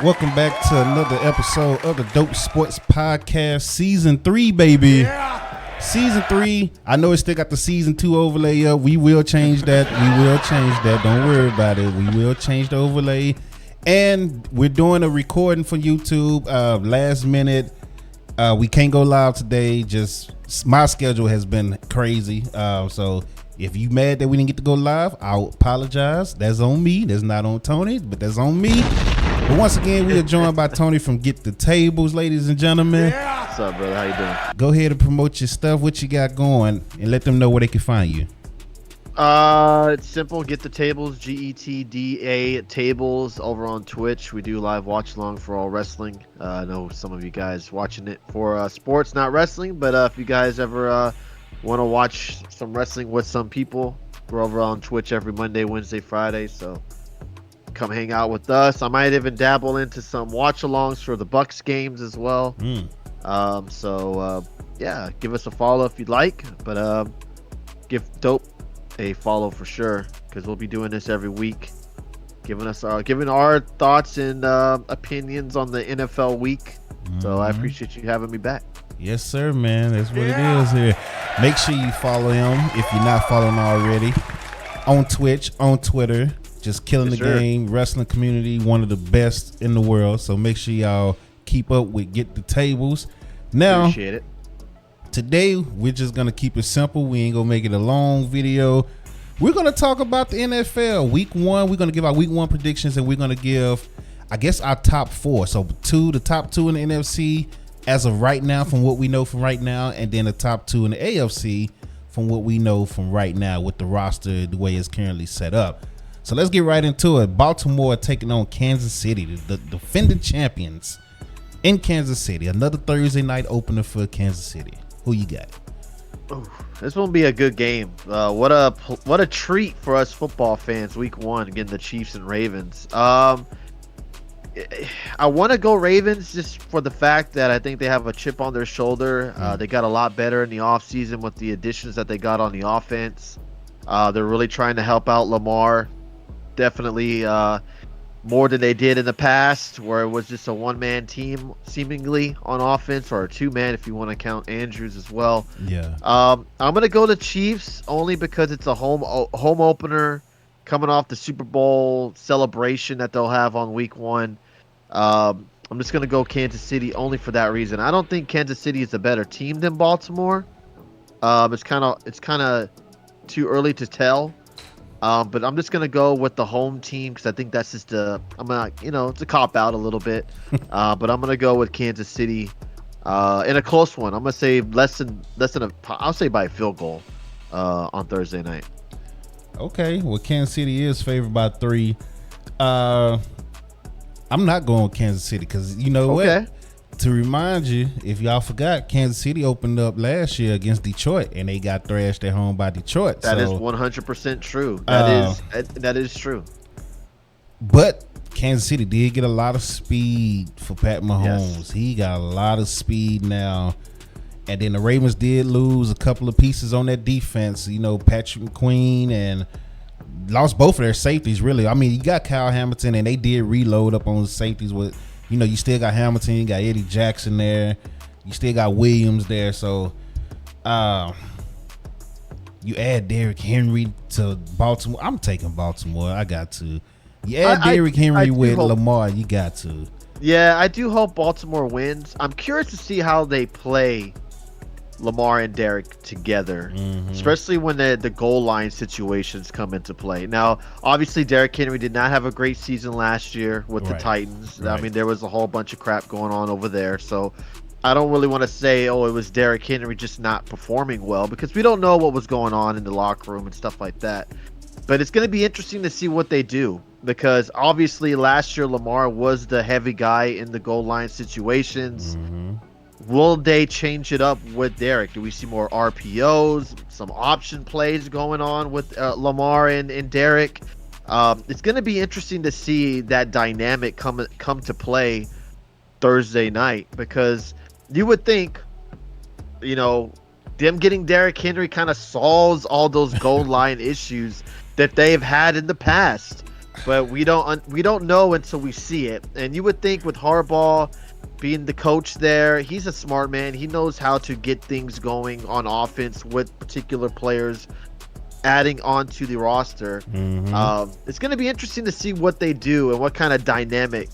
Welcome back to another episode of the Dope Sports Podcast, Season 3, baby. Yeah. Season 3. I know it still got the Season 2 overlay up. We will change that. Don't worry about it. We will change the overlay. And we're doing a recording for YouTube last minute. We can't go live today. Just my schedule has been crazy. So if you mad that we didn't get to go live, I'll apologize. That's on me. That's not on Tony, but that's on me. But once again, we are joined by Tony from Get the Tables, ladies and gentlemen. Yeah. What's up, brother? How you doing? Go ahead and promote your stuff, what you got going, and let them know where they can find you. It's simple. Get the Tables, GETDA Tables over on Twitch. We do live watch along for all wrestling. I know some of you guys watching it for sports, not wrestling, but if you guys ever want to watch some wrestling with some people, we're over on Twitch every Monday, Wednesday, Friday, so come hang out with us. I might even dabble into some watch-alongs for the Bucks games as well. Yeah, give us a follow if you'd like, but give Dope a follow for sure, because we'll be doing this every week, giving our thoughts and opinions on the NFL week. So I appreciate you having me back. Yes, sir, man. That's what it is here. Make sure you follow him if you're not following already on Twitch, on Twitter. Just killing the game, wrestling community, one of the best in the world. So make sure y'all keep up with Get the Tables. Now, Appreciate it. Today, we're just going to keep it simple. We ain't going to make it a long video. We're going to talk about the NFL. Week 1, we're going to give our Week 1 predictions, and we're going to give, I guess, our top 4. So the top 2 in the NFC as of right now from what we know from right now, and then the top 2 in the AFC from what we know from right now with the roster the way it's currently set up. So let's get right into it. Baltimore taking on Kansas City, the defending champions in Kansas City. Another Thursday night opener for Kansas City. Who you got? Ooh, this will be a good game. What a treat for us football fans. Week 1, getting the Chiefs and Ravens. I want to go Ravens just for the fact that I think they have a chip on their shoulder. They got a lot better in the offseason with the additions that they got on the offense. They're really trying to help out Lamar. Definitely more than they did in the past, where it was just a one-man team seemingly on offense, or a two-man if you want to count Andrews as well. Yeah. I'm gonna go to Chiefs only because it's a home opener, coming off the Super Bowl celebration that they'll have on Week 1. I'm just gonna go Kansas City only for that reason. I don't think Kansas City is a better team than Baltimore. It's kind of too early to tell. But I'm just gonna go with the home team because I think that's just it's a cop out a little bit. But I'm gonna go with Kansas City in a close one. I'm gonna say I'll say by a field goal on Thursday night. Okay, well, Kansas City is favored by 3. I'm not going with Kansas City because you know what? To remind you, if y'all forgot, Kansas City opened up last year against Detroit, and they got thrashed at home by Detroit. That is 100% true. That is true. But Kansas City did get a lot of speed for Pat Mahomes. Yes. He got a lot of speed now. And then the Ravens did lose a couple of pieces on that defense. You know, Patrick McQueen, and lost both of their safeties, really. I mean, you got Kyle Hamilton, and they did reload up on the safeties with, you know, you still got Hamilton, you got Eddie Jackson there, you still got Williams there. So you add Derrick Henry to Baltimore. I'm taking Baltimore. I got to. You add Derrick Henry with Lamar, you got to. Yeah, I do hope Baltimore wins. I'm curious to see how they play Lamar and Derrick together, especially when the goal line situations come into play. Now, obviously, Derrick Henry did not have a great season last year with the Titans. Right. I mean, there was a whole bunch of crap going on over there. So I don't really want to say, it was Derrick Henry just not performing well, because we don't know what was going on in the locker room and stuff like that. But it's going to be interesting to see what they do, because obviously last year Lamar was the heavy guy in the goal line situations. Will they change it up with Derrick? Do we see more RPOs, some option plays going on with Lamar and Derrick? It's going to be interesting to see that dynamic come to play Thursday night, because you would think, them getting Derrick Henry kind of solves all those goal line issues that they've had in the past. but we don't know until we see it. And you would think with Harbaugh being the coach there, he's a smart man. He knows how to get things going on offense with particular players adding onto the roster. It's going to be interesting to see what they do and what kind of dynamic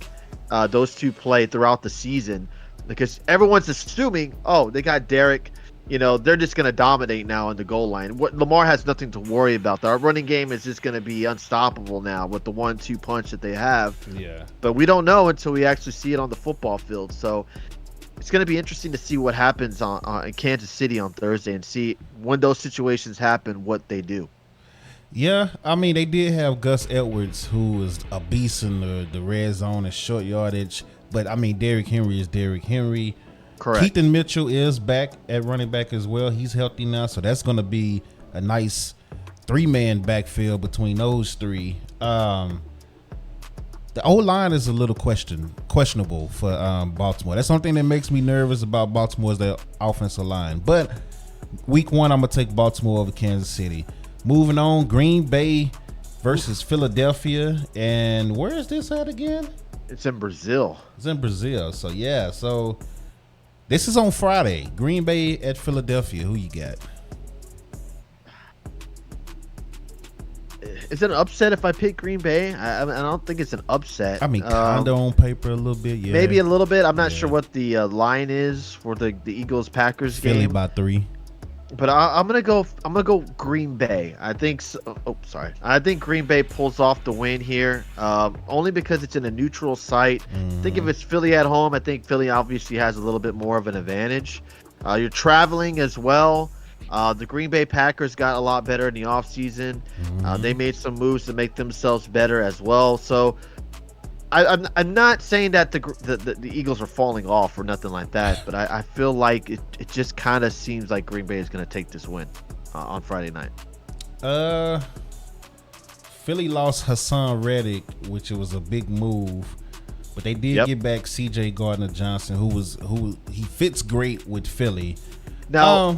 those two play throughout the season, because everyone's assuming, oh, they got Derek, they're just going to dominate now on the goal line. Lamar has nothing to worry about. Our running game is just going to be unstoppable now with the 1-2 punch that they have. Yeah. But we don't know until we actually see it on the football field. So it's going to be interesting to see what happens in Kansas City on Thursday and see when those situations happen, what they do. Yeah, I mean, they did have Gus Edwards, who is a beast in the red zone and short yardage. But, I mean, Derrick Henry is Derrick Henry. Correct. Keaton Mitchell is back at running back as well. He's healthy now, so that's going to be a nice 3-man backfield between those three. The O-line is a little questionable for Baltimore. That's something that makes me nervous about Baltimore is their offensive line. But week 1, I'm going to take Baltimore over Kansas City. Moving on, Green Bay versus Philadelphia. And where is this at again? It's in Brazil. It's in Brazil. So, yeah. So, this is on Friday. Green Bay at Philadelphia. Who you got? Is it an upset if I pick Green Bay? I don't think it's an upset. I mean, kind of on paper a little bit, yeah. Maybe a little bit. I'm not sure what the line is for the Eagles-Packers game. Philly by 3. But I'm gonna go Green Bay. I think. I think Green Bay pulls off the win here, only because it's in a neutral site. I think if it's Philly at home, I think Philly obviously has a little bit more of an advantage. You're traveling as well. The Green Bay Packers got a lot better in the offseason. They made some moves to make themselves better as well. So I'm not saying that the Eagles are falling off or nothing like that, but I feel like it just kind of seems like Green Bay is going to take this win on Friday night. Philly lost Hassan Reddick, which was a big move, but they did get back C.J. Gardner-Johnson, who he fits great with Philly. Now,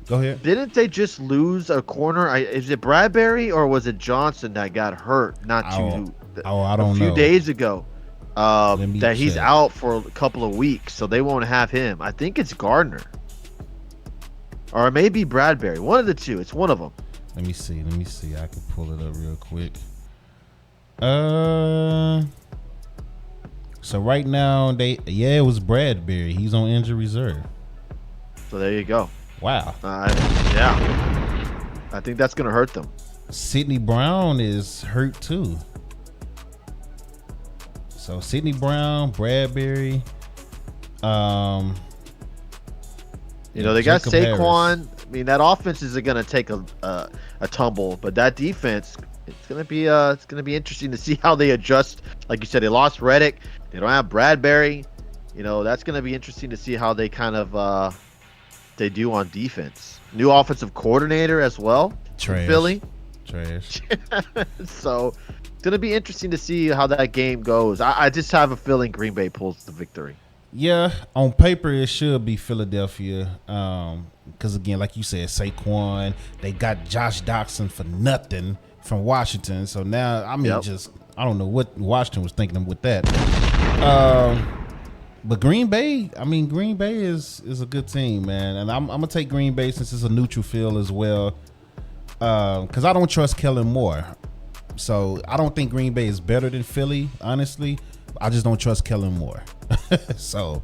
go ahead. Didn't they just lose a corner? Is it Bradbury or was it Johnson that got hurt? I don't know. A few days ago, that he's check. out for a couple of weeks, so they won't have him. I think it's Gardner, or maybe Bradbury. One of the two. It's one of them. Let me see. I can pull it up real quick. So right now it was Bradbury. He's on injury reserve. So there you go. Wow. Yeah. I think that's gonna hurt them. Sidney Brown is hurt too. So Sidney Brown, Bradbury, they got Jacob Saquon. Harris. I mean, that offense is going to take a tumble, but that defense, it's going to be interesting to see how they adjust. Like you said, they lost Reddick. They don't have Bradbury. That's going to be interesting to see how they kind of they do on defense. New offensive coordinator as well. Trash. Philly. Trash. So it's going to be interesting to see how that game goes. I just have a feeling Green Bay pulls the victory. Yeah, on paper it should be Philadelphia. Because again, like you said, Saquon, they got Josh Doctson for nothing from Washington. So now, I mean, I don't know what Washington was thinking with that. But Green Bay is a good team, man. And I'm gonna take Green Bay since it's a neutral field as well. Because I don't trust Kellen Moore. So I don't think Green Bay is better than Philly, honestly. I just don't trust Kellen Moore. So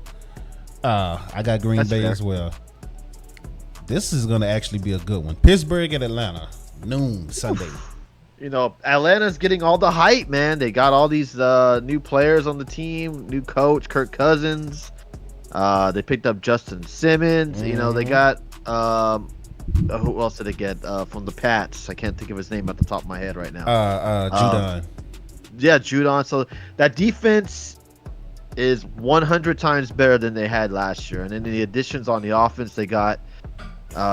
I got Green Bay as well. This is going to actually be a good one. Pittsburgh at Atlanta, noon Sunday. Atlanta's getting all the hype, man. They got all these new players on the team, new coach, Kirk Cousins. They picked up Justin Simmons. They got who else did they get from the Pats? I can't think of his name at the top of my head right now. Judon. Yeah, Judon. So that defense is 100 times better than they had last year. And then the additions on the offense they got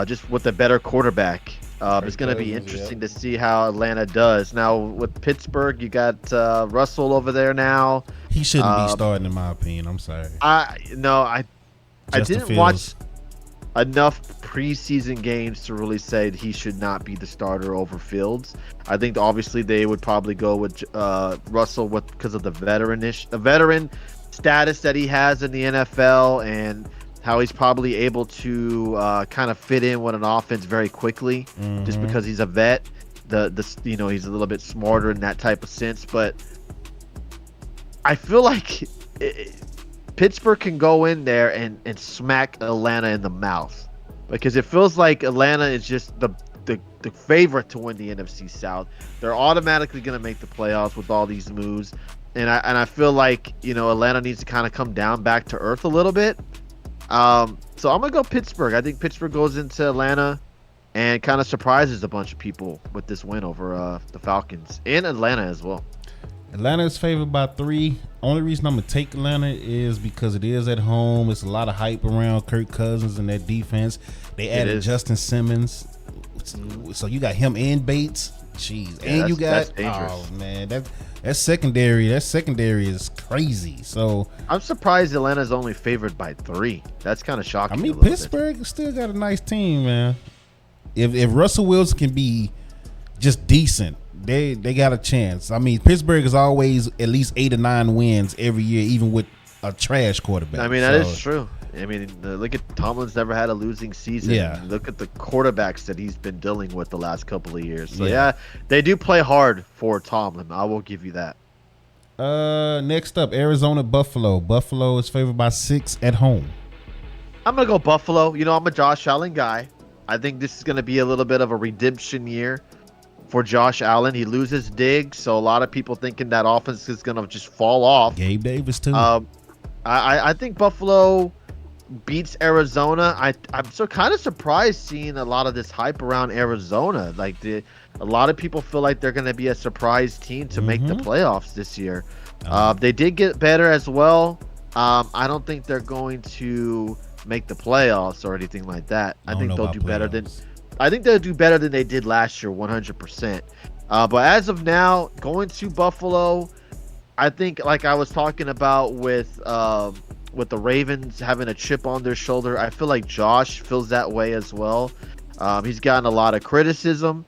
just with a better quarterback. It's going to be interesting to see how Atlanta does. Now, with Pittsburgh, you got Russell over there now. He shouldn't be starting, in my opinion. I'm sorry. I didn't watch enough preseason games to really say he should not be the starter over Fields. I think obviously they would probably go with Russell because of the veteran status that he has in the NFL and how he's probably able to kind of fit in with an offense very quickly, just because he's a vet. He's a little bit smarter in that type of sense, but I feel like Pittsburgh can go in there and smack Atlanta in the mouth, because it feels like Atlanta is just the favorite to win the NFC South. They're automatically going to make the playoffs with all these moves, and I feel like Atlanta needs to kind of come down back to earth a little bit. So I'm gonna go Pittsburgh. I think Pittsburgh goes into Atlanta and kind of surprises a bunch of people with this win over the Falcons and Atlanta as well. Atlanta is favored by 3. Only reason I'm gonna take Atlanta is because it is at home. It's a lot of hype around Kirk Cousins and that defense. They added Justin Simmons, so you got him and Bates. Jeez, Yeah, and you got that's dangerous. oh man, that secondary is crazy. So I'm surprised Atlanta's only favored by 3. That's kind of shocking. I mean, Pittsburgh still got a nice team, man. If Russell Wilson can be just decent, they got a chance. I mean, Pittsburgh is always at least 8 or 9 wins every year, even with a trash quarterback. I mean, that is true. I mean, look at Tomlin's never had a losing season. Yeah. Look at the quarterbacks that he's been dealing with the last couple of years. So yeah, they do play hard for Tomlin. I will give you that. Next up, Arizona Buffalo. Buffalo is favored by 6 at home. I'm gonna go Buffalo. I'm a Josh Allen guy. I think this is gonna be a little bit of a redemption year for Josh Allen. He loses Diggs, so a lot of people thinking that offense is gonna just fall off. Gabe Davis too. I think Buffalo beats Arizona. I'm so kind of surprised seeing a lot of this hype around Arizona. Like a lot of people feel like they're going to be a surprise team to make the playoffs this year. They did get better as well. I don't think they're going to make the playoffs or anything like that. I think they'll do better than they did last year, 100%. But as of now, going to Buffalo, I think, like I was talking about with the Ravens having a chip on their shoulder, I feel like Josh feels that way as well. He's gotten a lot of criticism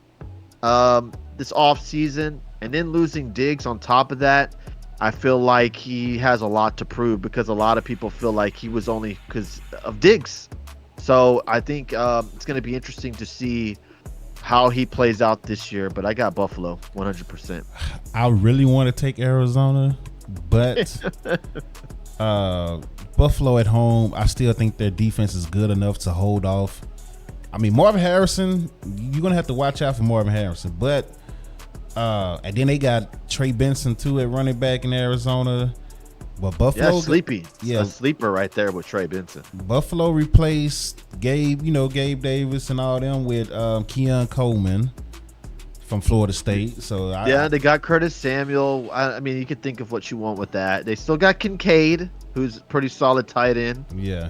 this offseason, and then losing Diggs on top of that, I feel like he has a lot to prove, because a lot of people feel like he was only because of Diggs. So I think it's going to be interesting to see how he plays out this year, but I got Buffalo 100%. I really want to take Arizona, but Buffalo at home, I still think their defense is good enough to hold off. I mean, Marvin Harrison, you're going to have to watch out for Marvin Harrison, but and then they got Trey Benson too at running back in Arizona. But Buffalo, a sleeper right there with Trey Benson. Buffalo replaced Gabe Davis and all them with Keon Coleman from Florida State. So they got Curtis Samuel. I mean, you could think of what you want with that. They still got Kincaid, who's a pretty solid tight end. Yeah.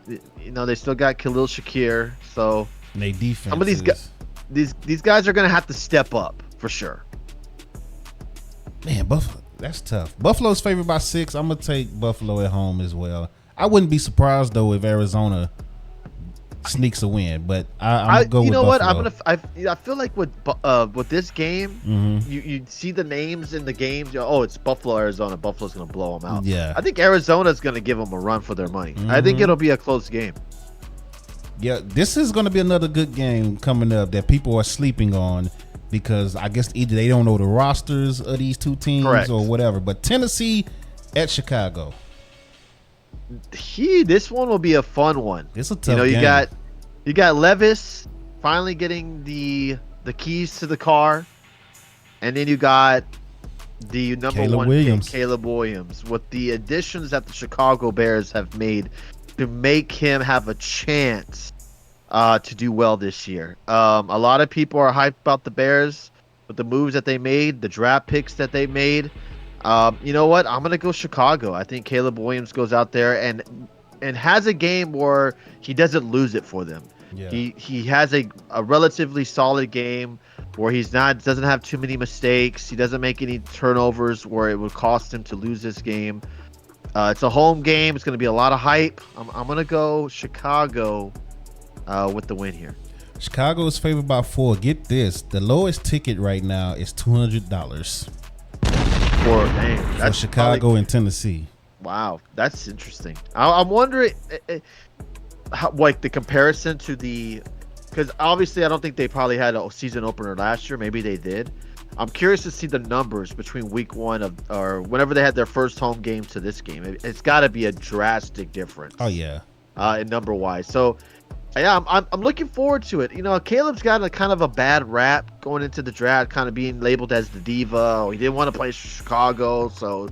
They still got Khalil Shakir. So they defense. Some of these guys are gonna have to step up for sure. Man, Buffalo. That's tough. Buffalo's favored by 6. I'm gonna take Buffalo at home as well. I wouldn't be surprised though if Arizona sneaks a win, but I'm gonna go with Buffalo. I feel like with this game, you see the names in the games. It's Buffalo, Arizona. Buffalo's gonna blow them out. Yeah, I think Arizona's gonna give them a run for their money. I think it'll be a close game. Yeah, this is gonna be another good game coming up that people are sleeping on, because I guess either they don't know the rosters of these two teams or whatever. But Tennessee at Chicago. This one will be a fun one. It's a tough game. You got Levis finally getting the keys to the car, and then you got the number one pick, Caleb Williams, with the additions that the Chicago Bears have made to make him have a chance to do well this year. A lot of people are hyped about the Bears with the moves that they made, the draft picks that they made. You know what? I'm gonna go Chicago. I think Caleb Williams goes out there and has a game where he doesn't lose it for them. Yeah. He has a relatively solid game where doesn't have too many mistakes. He doesn't make any turnovers where it would cost him to lose this game. It's a home game. It's going to be a lot of hype. I'm going to go Chicago with the win here. Chicago is favored by 4. Get this. The lowest ticket right now is $200 for Chicago probably, and Tennessee. Wow, that's interesting. I'm wondering, how, like the comparison to because obviously I don't think they probably had a season opener last year. Maybe they did. I'm curious to see the numbers between week 1 or whenever they had their first home game to this game. It's got to be a drastic difference. Oh yeah, in number wise. So yeah, I'm looking forward to it. You know, Caleb's got a kind of a bad rap going into the draft, kind of being labeled as the diva. He didn't want to play Chicago, so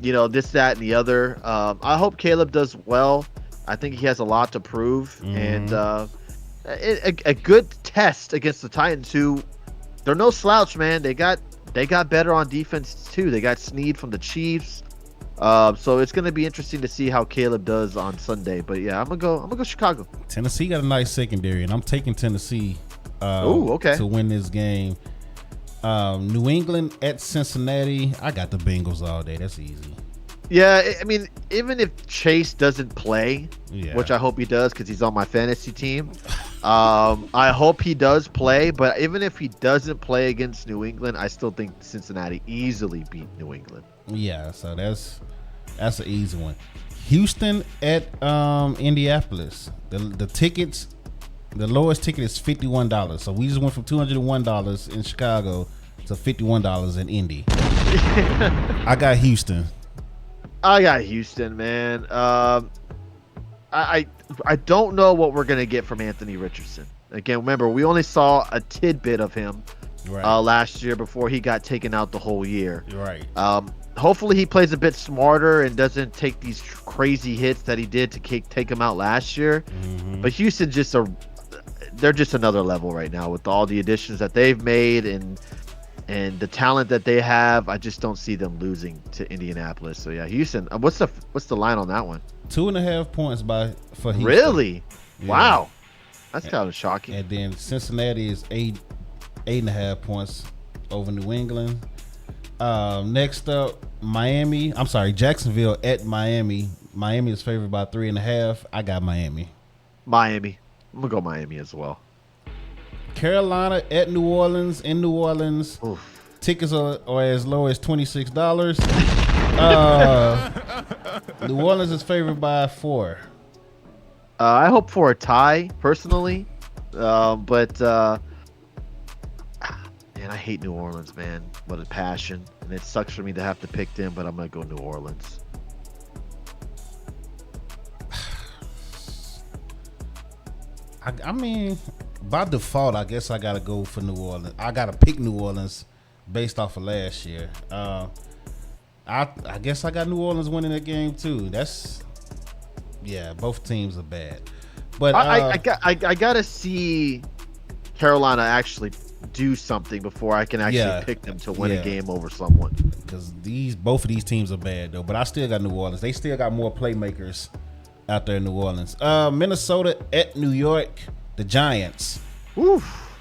you know this, that, and the other. I hope Caleb does well. I think he has a lot to prove, and a good test against the Titans, who they're no slouch, man. They got better on defense too. They got Snead from the Chiefs. So it's gonna be interesting to see how Caleb does on Sunday. But yeah, I'm gonna go Chicago. Tennessee got a nice secondary, and I'm taking Tennessee to win this game. New England at Cincinnati. I got the Bengals all day. That's easy. Yeah, I mean, even if Chase doesn't play, which I hope he does because he's on my fantasy team. I hope he does play, but even if he doesn't play against New England, I still think Cincinnati easily beat New England. Yeah, so that's an easy one. Houston at Indianapolis. The tickets, the lowest ticket is $51. So we just went from $201 in Chicago to $51 in Indy. I got Houston. I got Houston, man. I don't know what we're gonna get from Anthony Richardson. Again, remember, we only saw a tidbit of him last year before he got taken out the whole year. Right. Hopefully he plays a bit smarter and doesn't take these crazy hits that he did to take him out last year. But Houston they're just another level right now with all the additions that they've made and the talent that they have. I just don't see them losing to Indianapolis. So yeah, Houston. What's the line on that one? 2.5 points for Houston. Really? Yeah. Wow, that's kind of shocking. And then Cincinnati is 8.5 points over New England. Next up, Jacksonville at Miami. Miami is favored by 3.5. I got Miami. I'm gonna go Miami as well. Carolina at New Orleans. In New Orleans, tickets are as low as $26. New Orleans is favored by 4. I hope for a tie personally, but man, I hate New Orleans, man. What a passion, and it sucks for me to have to pick them, but I'm gonna go New Orleans. I mean, by default, I guess I gotta go for New Orleans. I gotta pick New Orleans based off of last year. I guess I got New Orleans winning that game too. Both teams are bad, but I gotta see Carolina actually do something before I can actually pick them to win a game over someone. Because both of these teams are bad though. But I still got New Orleans. They still got more playmakers out there in New Orleans. Minnesota at New York. The Giants.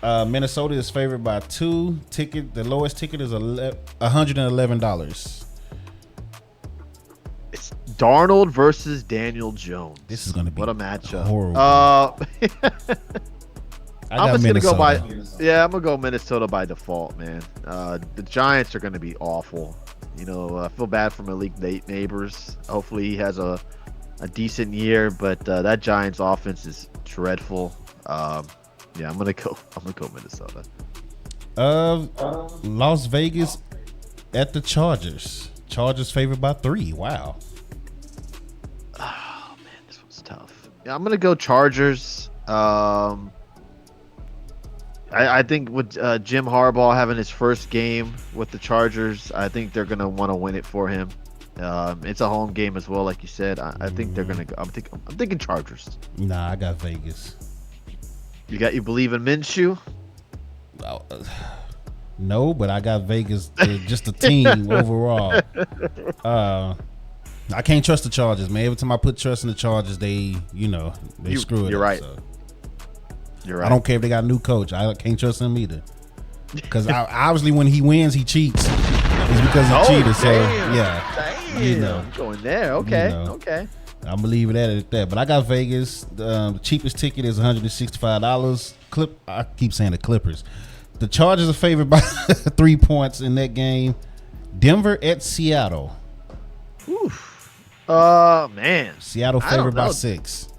Minnesota is favored by 2. The lowest ticket is $111. It's Darnold versus Daniel Jones. This is going to be what a matchup. Horrible. I'm just gonna go I'm gonna go Minnesota by default, man. The Giants are gonna be awful. You know, I feel bad for Malik Neighbors. Hopefully he has a decent year, but that Giants offense is dreadful. I'm gonna go Minnesota. Las Vegas at the Chargers. Chargers favored by 3. Wow. Oh man, this one's tough. Yeah, I'm gonna go Chargers. I think with Jim Harbaugh having his first game with the Chargers, I think they're gonna want to win it for him. It's a home game as well, like you said. I think they're gonna go. I'm thinking Chargers. Nah, I got Vegas. You believe in Minshew? No, but I got Vegas. Just the team overall. I can't trust the Chargers, man. Every time I put trust in the Chargers, they screw it. You're up, right. So. You're right. I don't care if they got a new coach. I can't trust them either. Because obviously when he wins, he cheats. It's because he cheated. So damn. yeah, Damn. you know. Going there. Okay. You know. Okay. I'm gonna leave it at that. But I got Vegas. The cheapest ticket is $165. I keep saying the Clippers. The Chargers are favored by 3 points in that game. Denver at Seattle. Oof. Man. Seattle favored by 6.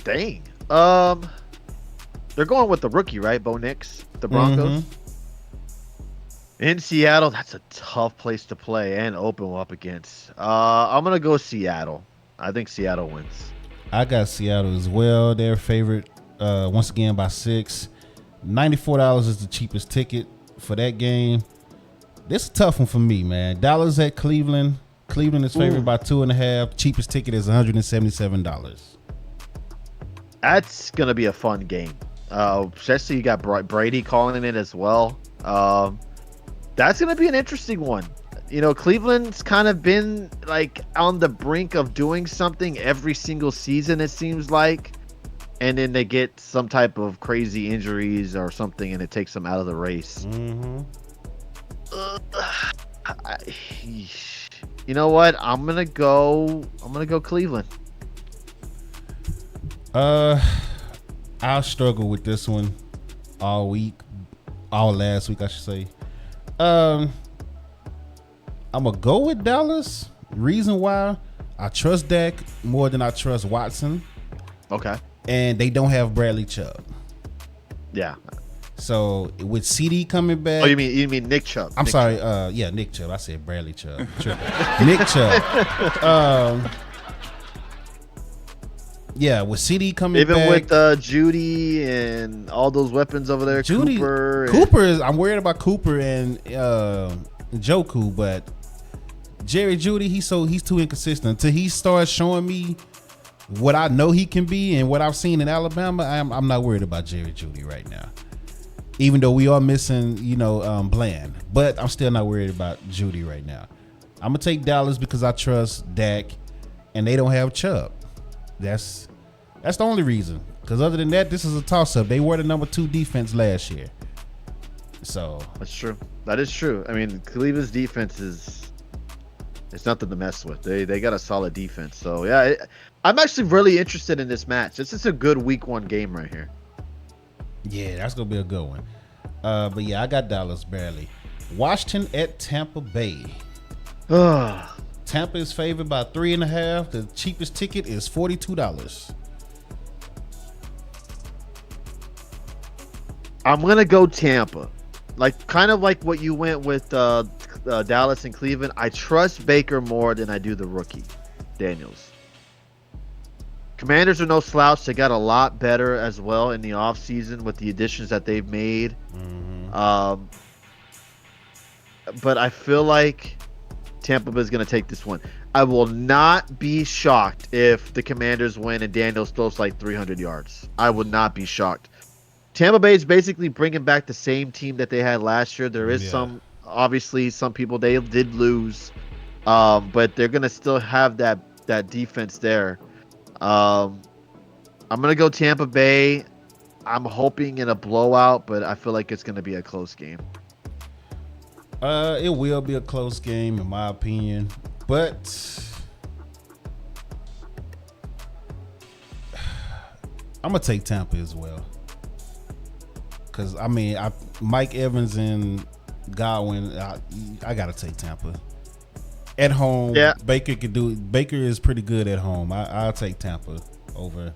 Dang. They're going with the rookie, right? Bo Nix, the Broncos. In Seattle, that's a tough place to play and open up against. I'm gonna go Seattle. I think Seattle wins. I got Seattle as well. They're favored once again by 6. $94 is the cheapest ticket for that game. This is a tough one for me, man. Dallas at Cleveland. Cleveland is favored by 2.5. Cheapest ticket is $177. That's gonna be a fun game. Especially you got Brady calling it as well. That's gonna be an interesting one. You know, Cleveland's kind of been like on the brink of doing something every single season, it seems like, and then they get some type of crazy injuries or something, and it takes them out of the race. You know what? I'm gonna go Cleveland. I'll struggle with this one all last week, I should say. I'm gonna go with Dallas. Reason why, I trust Dak more than I trust Watson. Okay. And they don't have Bradley Chubb. Yeah. So with CD coming back. Oh, you mean Nick Chubb? I'm sorry. Nick Chubb. I said Bradley Chubb. Nick Chubb. Yeah, with CD coming back. Even with Judy and all those weapons over there, Cooper is. I'm worried about Cooper and Njoku, but Jerry Judy, he's too inconsistent. Until he starts showing me what I know he can be and what I've seen in Alabama, I'm not worried about Jerry Judy right now. Even though we are missing, Bland, but I'm still not worried about Judy right now. I'm gonna take Dallas because I trust Dak, and they don't have Chubb. That's the only reason. Because other than that, this is a toss-up. They were the number 2 defense last year. So that's true. That is true. I mean, Cleveland's defense it's nothing to mess with. They got a solid defense. So yeah, I'm actually really interested in this match. This is a good week 1 game right here. Yeah, that's gonna be a good one. But yeah, I got Dallas barely. Washington at Tampa Bay. Tampa is favored by 3.5. The cheapest ticket is $42. I'm gonna go Tampa, kind of like what you went with Dallas and Cleveland. I trust Baker more than I do the rookie, Daniels. Commanders are no slouch. They got a lot better as well in the offseason with the additions that they've made. But I feel like Tampa Bay is going to take this one. I will not be shocked if the Commanders win and Daniels throws like 300 yards. I would not be shocked. Tampa Bay is basically bringing back the same team that they had last year. There is obviously some people they did lose, but they're going to still have that defense there. I'm going to go Tampa Bay. I'm hoping in a blowout, but I feel like it's going to be a close game. It will be a close game in my opinion, but I'm gonna take Tampa as well. Cause I mean, Mike Evans and Godwin, I gotta take Tampa at home. Yeah, Baker is pretty good at home. I'll take Tampa over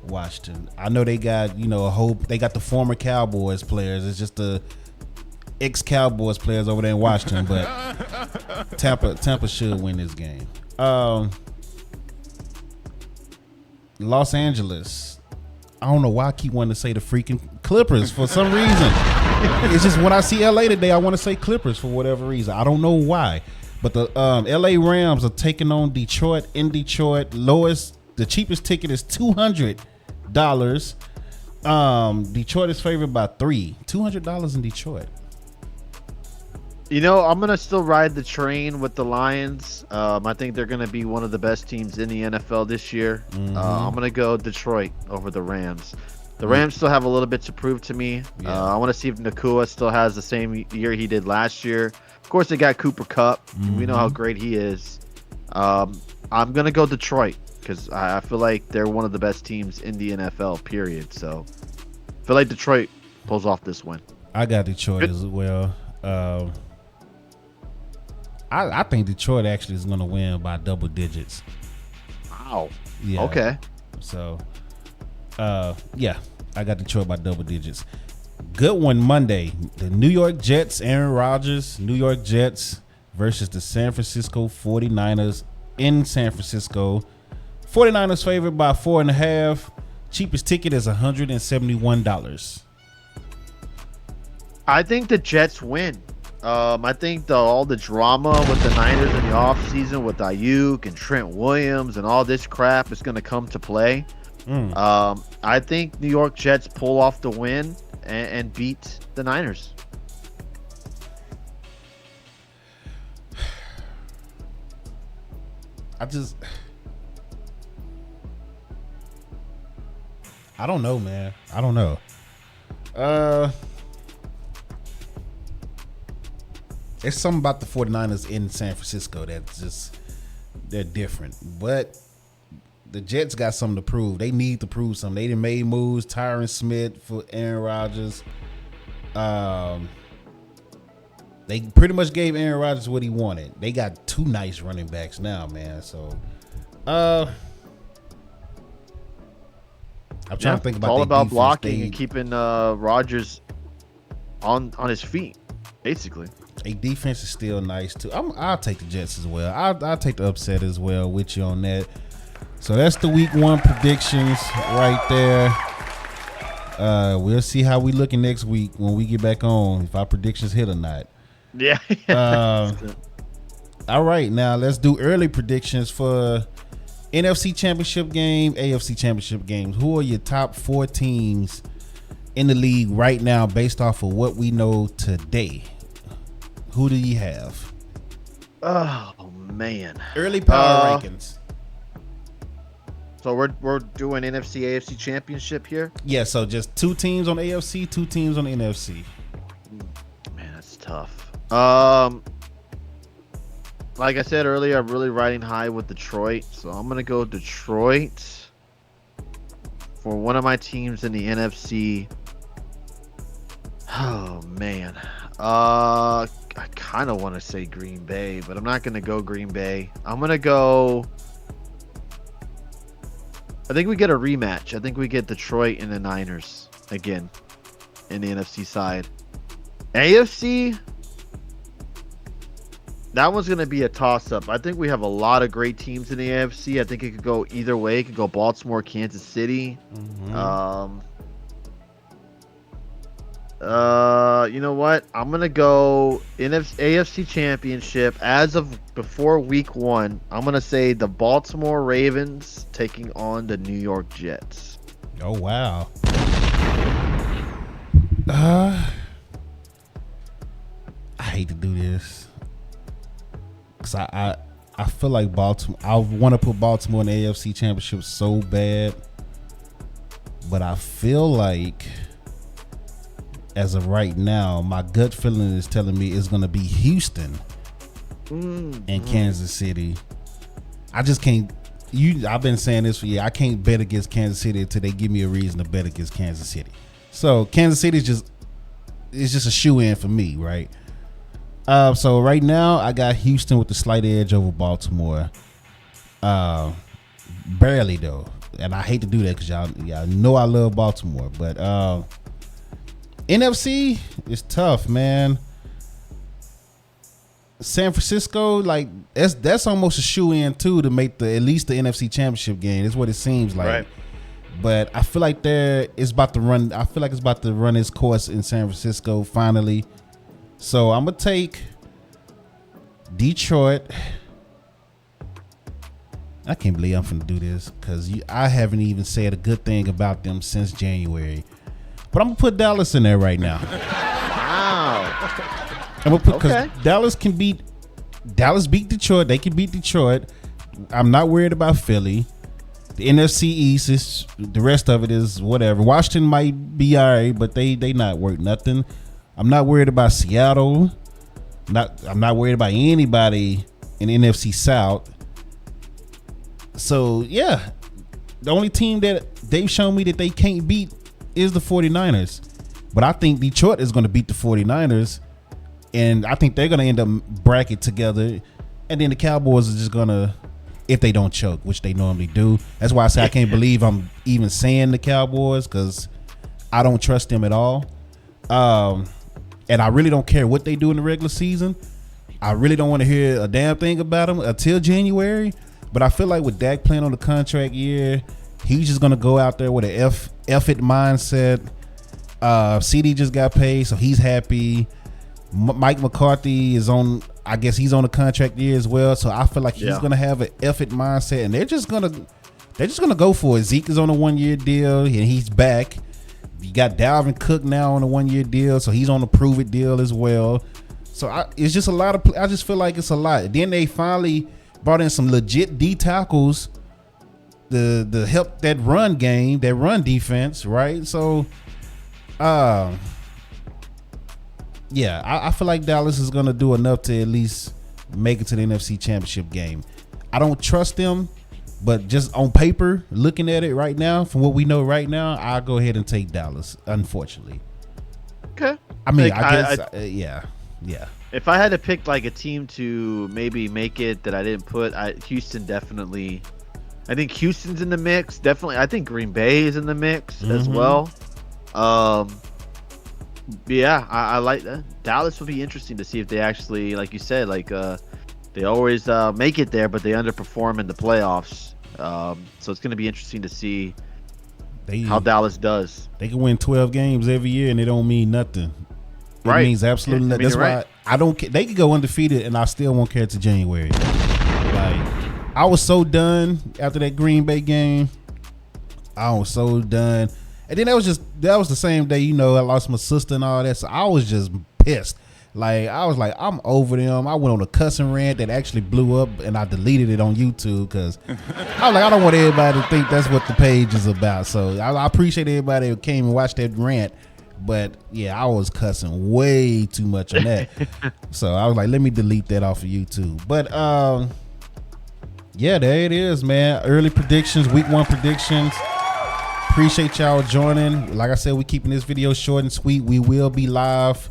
Washington. I know they got they got the former Cowboys players. It's just the ex-Cowboys players over there in Washington, but Tampa should win this game. Los Angeles. I don't know why I keep wanting to say the freaking Clippers for some reason. It's just when I see LA today, I want to say Clippers for whatever reason. I don't know why. But the LA Rams are taking on Detroit in Detroit. The cheapest ticket is $200. Detroit is favored by 3. $200 in Detroit. I'm going to still ride the train with the Lions. I think they're going to be one of the best teams in the NFL this year. I'm going to go Detroit over the Rams. The Rams still have a little bit to prove to me. I want to see if Nakua still has the same year he did last year. Of course, they got Cooper Kupp. We know how great he is. I'm gonna go Detroit because I feel like they're one of the best teams in the NFL. Period. So I feel like Detroit pulls off this win. I got Detroit as well. I think Detroit actually is going to win by double digits. Wow. Yeah. Okay. So, yeah, I got Detroit by double digits. Good one Monday. The New York Jets, Aaron Rodgers, New York Jets versus the San Francisco 49ers in San Francisco. 49ers favored by 4.5. Cheapest ticket is $171. I think the Jets win. I think all the drama with the Niners in the offseason with Ayuk and Trent Williams and all this crap is going to come to play. I think New York Jets pull off the win and beat the Niners. I don't know, man. I don't know. There's something about the 49ers in San Francisco that's just, they're different. But the Jets got something to prove. They need to prove something. They done made moves. Tyron Smith for Aaron Rodgers. They pretty much gave Aaron Rodgers what he wanted. They got two nice running backs now, man. So, I'm trying to think about. It's all about defense. blocking and keeping Rodgers on his feet, basically. A defense is still nice too. I'll take the Jets as well. I'll take the upset as well with you on that. So that's the week 1 predictions right there. We'll see how we looking next week when we get back on, if our predictions hit or not. Yeah. All right, now let's do early predictions for NFC Championship game, AFC Championship games. Who are your top 4 teams in the league right now based off of what we know today? Who do you have? Oh man. Early power rankings. So we're doing NFC AFC championship here? Yeah, so just 2 teams on AFC, 2 teams on NFC. Man, that's tough. Like I said earlier, I'm really riding high with Detroit, so I'm gonna go Detroit for one of my teams in the NFC. Oh man. I kind of want to say Green Bay, but I'm not going to go Green Bay. I'm going to go... I think we get a rematch. I think we get Detroit and the Niners again in the NFC side. AFC, that one's going to be a toss-up. I think we have a lot of great teams in the AFC. I think it could go either way. It could go Baltimore, Kansas City. You know what? I'm gonna go AFC Championship as of before week 1. I'm gonna say the Baltimore Ravens taking on the New York Jets. Oh wow. I hate to do this because I feel like Baltimore. I want to put Baltimore in the AFC Championship so bad, but I feel like, as of right now, my gut feeling is telling me it's going to be Houston and Kansas City. I just can't. I've been saying this for years. I can't bet against Kansas City until they give me a reason to bet against Kansas City. So Kansas City is just a shoe-in for me, right? So right now I got Houston with the slight edge over Baltimore. Barely though, and I hate to do that because y'all know I love Baltimore, but NFC is tough, man. San Francisco, like that's almost a shoe-in too to make at least the NFC Championship game. That's what it seems like. Right. But I feel like it's about to run. I feel like it's about to run its course in San Francisco finally. So I'm gonna take Detroit. I can't believe I'm finna do this because I haven't even said a good thing about them since January. But I'm gonna put Dallas in there right now. Wow. I'm gonna put because Dallas beat Detroit. They can beat Detroit. I'm not worried about Philly. The NFC East is the rest of it is whatever. Washington might be all right, but they not worth nothing. I'm not worried about Seattle. I'm not worried about anybody in NFC South. So yeah, the only team that they've shown me that they can't beat is the 49ers. But I think Detroit is going to beat the 49ers, and I think they're going to end up bracket together, and then the Cowboys are just going to, if they don't choke, which they normally do. That's why I say I can't believe I'm even saying the Cowboys, because I don't trust them at all. And I really don't care what they do in the regular season. I really don't want to hear a damn thing about them until January. But I feel like with Dak playing on the contract year, he's just going to go out there with an F it mindset. CD just got paid, so he's happy. Mike McCarthy is on, I guess he's on a contract year as well. So I feel like he's going to have an F it mindset, and they're just going to go for it. Zeke is on a 1-year deal, and he's back. You got Dalvin Cook now on a 1-year deal, so he's on a prove it deal as well. So it's just a lot of. I just feel like it's a lot. Then they finally brought in some legit D tackles to help that run game, that run defense, right? So, yeah, I feel like Dallas is gonna do enough to at least make it to the NFC Championship game. I don't trust them, but just on paper, looking at it right now, from what we know right now, I'll go ahead and take Dallas, unfortunately. Okay. I mean, I guess, yeah. If I had to pick like a team to maybe make it that I didn't put, Houston definitely. I think Houston's in the mix. Definitely, I think Green Bay is in the mix as well. Yeah, I like that. Dallas would be interesting to see if they actually, like you said, like they always make it there, but they underperform in the playoffs. So it's going to be interesting to see how Dallas does. They can win 12 games every year, and it don't mean nothing. It means absolutely nothing. That's why I don't care. They could go undefeated, and I still won't care to January. Like, I was so done after that Green Bay game. I was so done. And then that was the same day, I lost my sister and all that. So I was just pissed. Like, I was like, I'm over them. I went on a cussing rant that actually blew up, and I deleted it on YouTube because I was like, I don't want everybody to think that's what the page is about. So I appreciate everybody who came and watched that rant. But yeah, I was cussing way too much on that. So I was like, let me delete that off of YouTube. But yeah, there it is, man. Early predictions, week 1 predictions. Appreciate y'all joining. Like I said, we keeping this video short and sweet. We will be live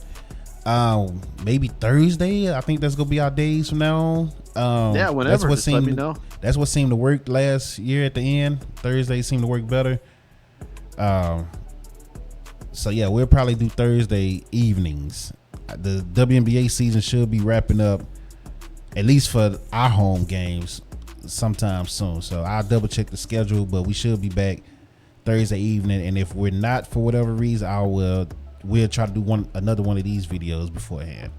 maybe Thursday. I think that's gonna be our days from now on. Yeah, whenever. Just let me know. That's what seemed to work last year at the end. Thursday seemed to work better. So yeah, we'll probably do Thursday evenings. The WNBA season should be wrapping up, at least for our home games, sometime soon. So I'll double check the schedule, but we should be back Thursday evening. And if we're not, for whatever reason, we'll try to do another one of these videos beforehand.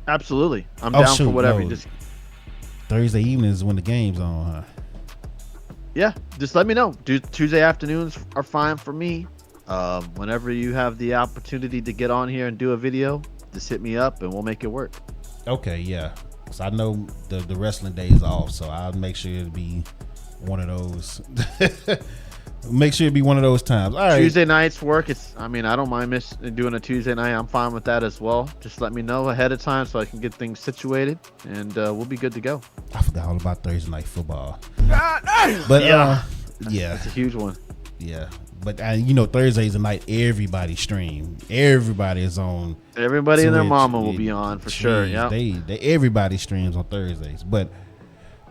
Absolutely, I'm down for whatever. No. Thursday evening is when the game's on, huh? Yeah, just let me know. Tuesday afternoons are fine for me. Whenever you have the opportunity to get on here and do a video, just hit me up and we'll make it work. Okay, yeah. So I know the wrestling day is off, so I'll make sure it'll be one of those. Make sure it be one of those times. All right. Tuesday nights work. I don't mind doing a Tuesday night. I'm fine with that as well. Just let me know ahead of time so I can get things situated, and we'll be good to go. I forgot all about Thursday night football. But yeah, it's a huge one. Yeah. But Thursday's a night everybody stream. Everybody is on. Everybody and their mama will be on for sure. Yeah. Everybody streams on Thursdays. But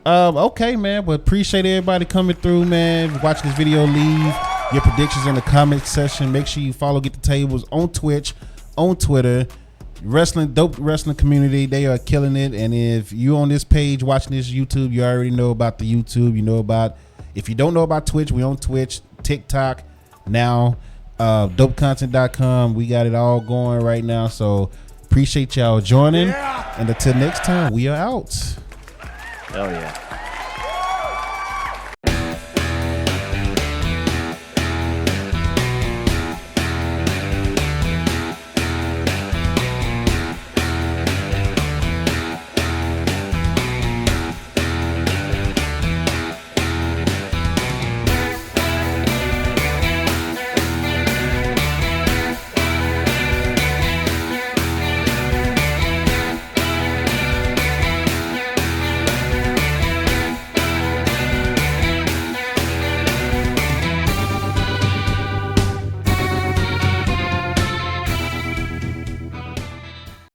okay, man. But appreciate everybody coming through, man. Watching this video, leave your predictions in the comment section. Make sure you follow Get the Tables on Twitch, on Twitter. Dope wrestling community, they are killing it. And if you on this page watching this YouTube, you already know about the YouTube. If you don't know about Twitch, we on Twitch, TikTok. Now, dopecontent.com. We got it all going right now. So appreciate y'all joining. And until next time, we are out. Hell yeah.